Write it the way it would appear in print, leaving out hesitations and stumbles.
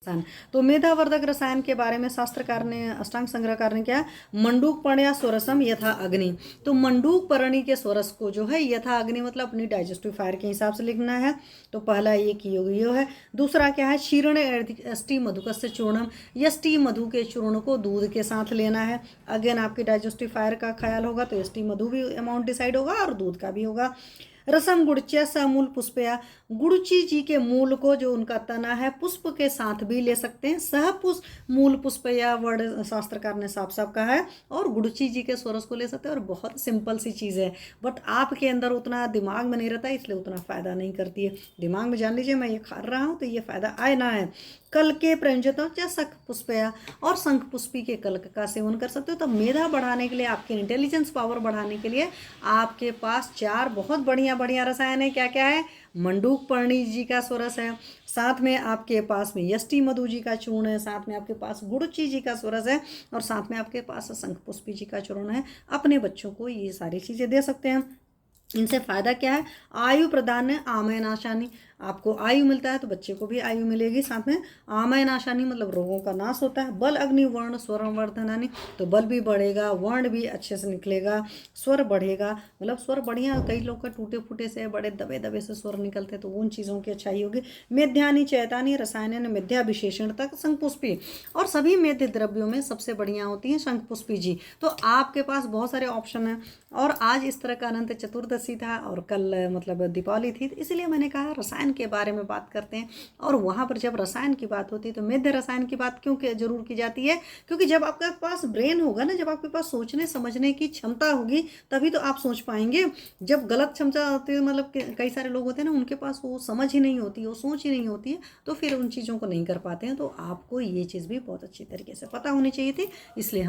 रसायन। तो मेधावर्धक रसायन के बारे में शास्त्रकार ने, अष्टांग संग्रहकार ने क्या, मंडूक पर्ण्या स्वरसम यथा अग्नि। तो मंडूक पर्णी के स्वरस को जो है यथा अग्नि मतलब अपनी डाइजेस्टिव फायर के हिसाब से लिखना है। तो पहला ये की होगी यो है। दूसरा क्या है, क्षीरण यष्टि मधुकस्य चूर्णम, यष्टि मधु के चूर्ण को दूध के साथ लेना है। अगेन आपकी डाइजेस्टिव फायर का ख्याल होगा तो यष्टि मधु भी अमाउंट डिसाइड होगा और दूध का भी होगा। रसम गुड़च्या समूल पुष्पया, गुड़ची जी के मूल को जो उनका तना है पुष्प के साथ भी ले सकते हैं। सह पुष्प मूल पुष्पया वर्ड शास्त्रकार ने साफ साफ कहा है, और गुड़ची जी के स्वरस को ले सकते हैं। और बहुत सिंपल सी चीज़ है, बट आपके अंदर उतना दिमाग में नहीं रहता है, इसलिए उतना फ़ायदा नहीं करती है। दिमाग में जान लीजिए मैं ये खा रहा हूँ तो ये फ़ायदा आए ना है। कल के प्रयोजनों या शंख पुष्पया, और शंख पुष्पी के कल्क का सेवन कर सकते हो। तो मेधा बढ़ाने के लिए, आपके इंटेलिजेंस पावर बढ़ाने के लिए आपके पास 4 बहुत बढ़िया बढ़िया रसायन है। क्या क्या है, मंडूक पर्णी जी का स्वरस है, साथ में आपके पास में यष्टि मधु जी का चूर्ण है, साथ में आपके पास गुड़ची जी का स्वरस है, और साथ में आपके पास शंख पुष्पी जी का चूर्ण है। अपने बच्चों को ये सारी चीज़ें दे सकते हैं। इनसे फ़ायदा क्या है, आयु प्रदान है, आमय नाशानी, आपको आयु मिलता है तो बच्चे को भी आयु मिलेगी। साथ में आमय नाशानी मतलब रोगों का नाश होता है। बल अग्नि वर्ण स्वर वर्धनानी, तो बल भी बढ़ेगा, वर्ण भी अच्छे से निकलेगा, स्वर बढ़ेगा, मतलब स्वर बढ़िया। कई लोग का टूटे फूटे से, बड़े दबे दबे से स्वर निकलते हैं, तो उन चीज़ों की अच्छाई होगी। मेध्यानि चैतानी रसायन मेध्या विशेषण तक शंखपुष्पी, और सभी मेध्य द्रव्यों में सबसे बढ़िया होती है शंखपुष्पी जी। तो आपके पास बहुत सारे ऑप्शन हैं, और आज इस तरह का अनंत चतुर्दशी था और कल मतलब दीपावली थी, तो इसलिए मैंने कहा रसायन के बारे में बात करते हैं। और वहाँ पर जब रसायन की बात होती है तो मेध्य रसायन की बात क्यों जरूर की जाती है, क्योंकि जब आपके पास ब्रेन होगा ना, जब आपके पास सोचने समझने की क्षमता होगी, तभी तो आप सोच पाएंगे। जब गलत क्षमता होती है, मतलब कई सारे लोग होते हैं ना, उनके पास वो समझ ही नहीं होती है, वो सोच ही नहीं होती है, तो फिर उन चीज़ों को नहीं कर पाते हैं। तो आपको ये चीज़ भी बहुत अच्छी तरीके से पता होनी चाहिए थी, इसलिए